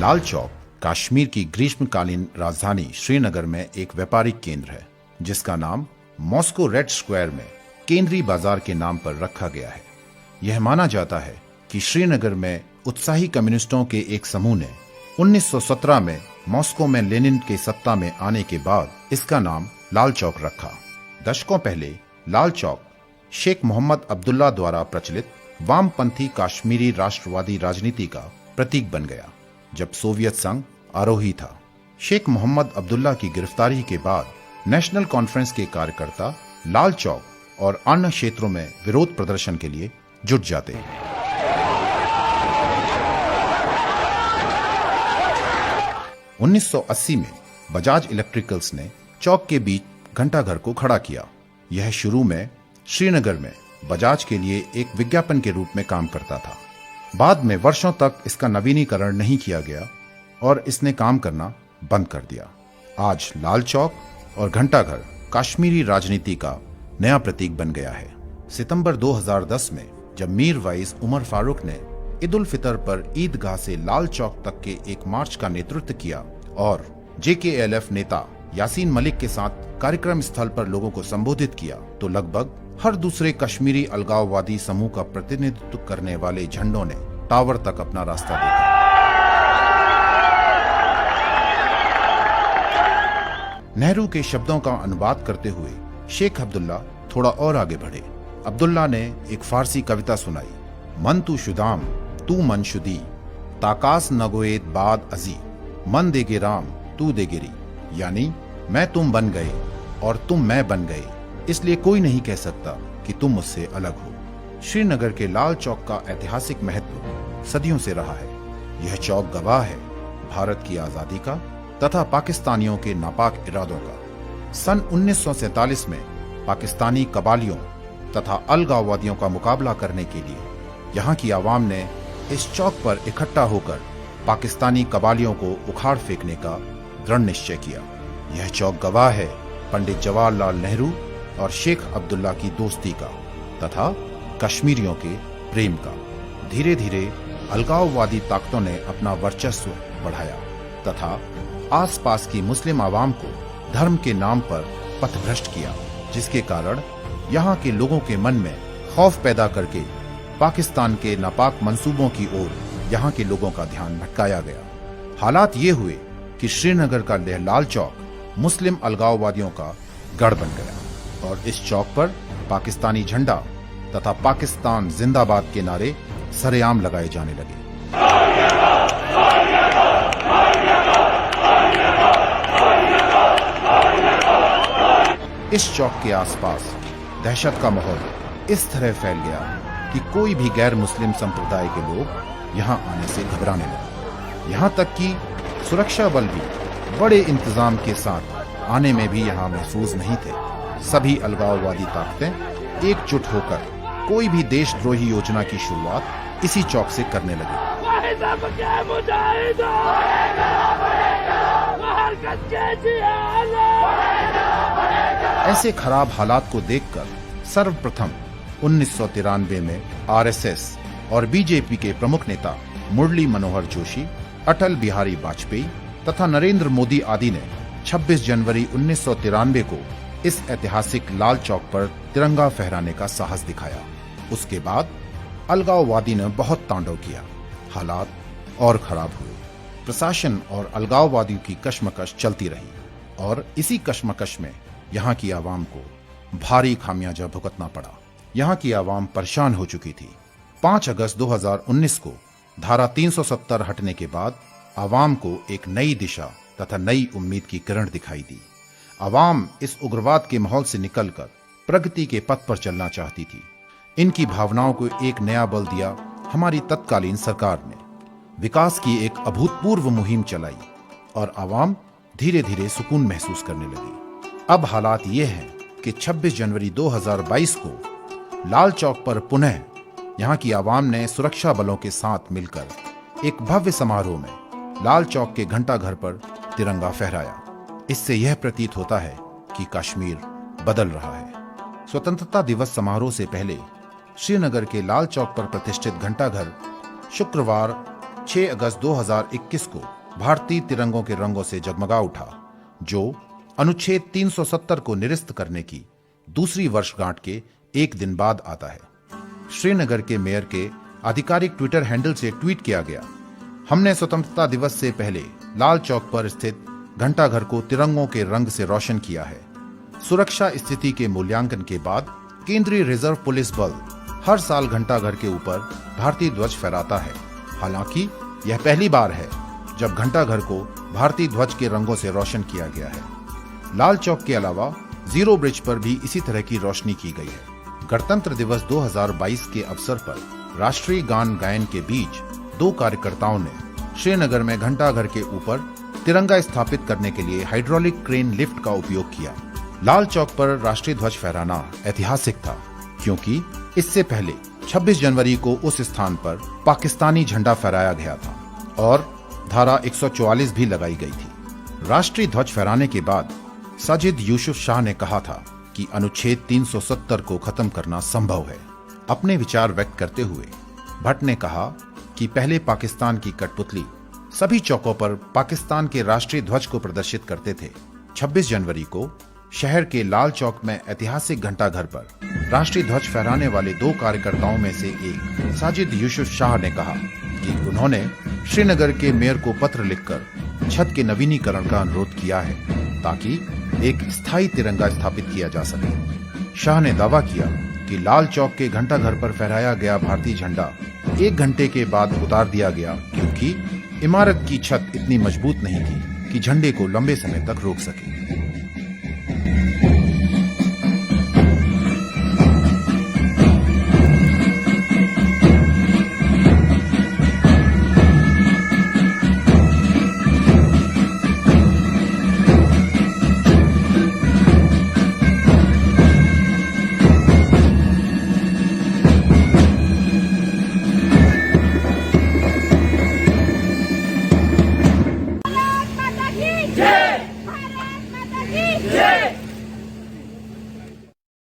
लाल चौक कश्मीर की ग्रीष्मकालीन राजधानी श्रीनगर में एक व्यापारिक केंद्र है, जिसका नाम मॉस्को रेड स्क्वायर में केंद्रीय बाजार के नाम पर रखा गया है। यह माना जाता है कि श्रीनगर में उत्साही कम्युनिस्टों के एक समूह ने 1917 में मॉस्को में लेनिन के सत्ता में आने के बाद इसका नाम लाल चौक रखा। दशकों पहले लाल चौक शेख मोहम्मद अब्दुल्ला द्वारा प्रचलित वामपंथी कश्मीरी राष्ट्रवादी राजनीति का प्रतीक बन गया। जब सोवियत संघ आरोही था, शेख मोहम्मद अब्दुल्ला की गिरफ्तारी के बाद नेशनल कॉन्फ्रेंस के कार्यकर्ता लाल चौक और अन्य क्षेत्रों में विरोध प्रदर्शन के लिए जुट जाते हैं। 1980 में बजाज इलेक्ट्रिकल्स ने चौक के बीच घंटाघर को खड़ा किया। यह शुरू में श्रीनगर में बजाज के लिए एक विज्ञापन के रूप में काम करता था। बाद में वर्षों तक इसका नवीनीकरण नहीं किया गया और इसने काम करना बंद कर दिया। आज लाल चौक और घंटाघर कश्मीरी राजनीति का नया प्रतीक बन गया है। सितंबर 2010 में जब मीर वाइस उमर फारूक ने ईद उल फितर पर ईदगाह से लाल चौक तक के एक मार्च का नेतृत्व किया और JKLF नेता यासीन मलिक के साथ कार्यक्रम स्थल पर लोगों को संबोधित किया, तो लगभग हर दूसरे कश्मीरी अलगाववादी समूह का प्रतिनिधित्व करने वाले झंडों ने टावर तक अपना रास्ता देखा। नेहरू के शब्दों का अनुवाद करते हुए शेख अब्दुल्ला थोड़ा और आगे बढ़े। अब्दुल्ला ने एक फारसी कविता सुनाई, मन तू शुदाम तू मन शुदी, ताकास नगोएद बाद अजी, मन देगे राम तू देगे री, यानी मैं तुम बन गए और तुम मैं बन गए, इसलिए कोई नहीं कह सकता कि तुम मुझसे अलग हो। श्रीनगर के लाल चौक का ऐतिहासिक महत्व सदियों से रहा है। यह चौक गवाह है भारत की आजादी का तथा पाकिस्तानियों के नापाक इरादों का। सन 1947 में पाकिस्तानी कबालियों तथा अलगाववादियों का मुकाबला करने के लिए यहाँ की आवाम ने इस चौक पर इकट्ठा होकर पाकिस्तानी कबालियों को उखाड़ फेंकने का दृढ़ निश्चय किया। यह चौक गवाह है पंडित जवाहरलाल नेहरू और शेख अब्दुल्ला की दोस्ती का तथा कश्मीरियों के प्रेम का। धीरे धीरे अलगाववादी ताकतों ने अपना वर्चस्व बढ़ाया तथा आसपास की मुस्लिम आवाम को धर्म के नाम पर पथभ्रष्ट किया, जिसके कारण यहाँ के लोगों के मन में खौफ पैदा करके पाकिस्तान के नापाक मंसूबों की ओर यहाँ के लोगों का ध्यान भटकाया गया। हालात ये हुए कि श्रीनगर का लाल चौक मुस्लिम अलगाववादियों का गढ़ बन गया और इस चौक पर पाकिस्तानी झंडा तथा पाकिस्तान जिंदाबाद के नारे सरेआम लगाए जाने लगे। इस चौक के आसपास दहशत का माहौल इस तरह फैल गया कि कोई भी गैर मुस्लिम संप्रदाय के लोग यहाँ आने से घबराने लगे। यहाँ तक कि सुरक्षा बल भी बड़े इंतजाम के साथ आने में भी यहाँ महफूज नहीं थे। सभी अलगाववादी ताकतें एकजुट होकर कोई भी देशद्रोही योजना की शुरुआत इसी चौक से करने लगी। ऐसे खराब हालात को देखकर सर्वप्रथम 1993 में RSS और BJP के प्रमुख नेता मुरली मनोहर जोशी, अटल बिहारी वाजपेयी तथा नरेंद्र मोदी आदि ने 26 जनवरी 1993 को इस ऐतिहासिक लाल चौक पर तिरंगा फहराने का साहस दिखाया। उसके बाद अलगाववादी ने बहुत तांडव किया। हालात और खराब हुए। प्रशासन और अलगाववादियों की कशमकश चलती रही और इसी कशमकश में यहाँ की आवाम को भारी खामियाजा भुगतना पड़ा। यहाँ की आवाम परेशान हो चुकी थी। 5 अगस्त 2019 को धारा 370 हटने के बाद आवाम को एक नई दिशा तथा नई उम्मीद की किरण दिखाई दी। आवाम इस उग्रवाद के माहौल से निकलकर प्रगति के पथ पर चलना चाहती थी। इनकी भावनाओं को एक नया बल दिया हमारी तत्कालीन सरकार ने। विकास की एक अभूतपूर्व मुहिम चलाई और आवाम धीरे धीरे सुकून महसूस करने लगी। अब हालात ये हैं कि 26 जनवरी 2022 को लाल चौक पर पुनः यहाँ की आवाम ने सुरक्षा बलों के साथ मिलकर एक भव्य समारोह में लाल चौक के घंटाघर पर तिरंगा फहराया। इससे यह प्रतीत होता है कि कश्मीर बदल रहा है। स्वतंत्रता दिवस समारोह से पहले श्रीनगर के लाल चौक पर प्रतिष्ठित घंटाघर शुक्रवार 6 अगस्त 2021 को भारतीय तिरंगों के रंगों से जगमगा उठा, जो अनुच्छेद 370 को निरस्त करने की दूसरी वर्षगांठ के एक दिन बाद आता है। श्रीनगर के मेयर के आधिकारिक ट्विटर हैंडल से ट्वीट किया गया, हमने स्वतंत्रता दिवस से पहले लाल चौक पर स्थित घंटाघर को तिरंगों के रंग से रोशन किया है। सुरक्षा स्थिति के मूल्यांकन के बाद केंद्रीय रिजर्व पुलिस बल हर साल घंटाघर के ऊपर भारतीय ध्वज फहराता है। हालांकि यह पहली बार है जब घंटाघर को भारतीय ध्वज के रंगों से रोशन किया गया है। लाल चौक के अलावा जीरो ब्रिज पर भी इसी तरह की रोशनी की गई है। गणतंत्र दिवस 2022 के अवसर पर राष्ट्रीय गान गायन के बीच दो कार्यकर्ताओं ने श्रीनगर में घंटाघर के ऊपर तिरंगा स्थापित करने के लिए हाइड्रोलिक क्रेन लिफ्ट का उपयोग किया। लाल चौक पर राष्ट्रीय ध्वज फहराना ऐतिहासिक था, क्योंकि इससे पहले 26 जनवरी को उस स्थान पर पाकिस्तानी झंडा फहराया गया था और धारा 144 भी लगाई गई थी। राष्ट्रीय ध्वज फहराने के बाद साजिद यूसुफ शाह ने कहा था कि अनुच्छेद 370 को खत्म करना संभव है। अपने विचार व्यक्त करते हुए भट्ट ने कहा कि पहले पाकिस्तान की कठपुतली सभी चौकों पर पाकिस्तान के राष्ट्रीय ध्वज को प्रदर्शित करते थे। 26 जनवरी को शहर के लाल चौक में ऐतिहासिक घंटाघर पर राष्ट्रीय ध्वज फहराने वाले दो कार्यकर्ताओं में से एक साजिद यूसुफ शाह ने कहा कि उन्होंने श्रीनगर के मेयर को पत्र लिखकर छत के नवीनीकरण का अनुरोध किया है ताकि एक स्थायी तिरंगा स्थापित किया जा सके। शाह ने दावा किया कि लाल चौक के घंटाघर पर फहराया गया भारतीय झंडा 1 घंटे के बाद उतार दिया गया, क्योंकि इमारत की छत इतनी मजबूत नहीं थी कि झंडे को लंबे समय तक रोक सके।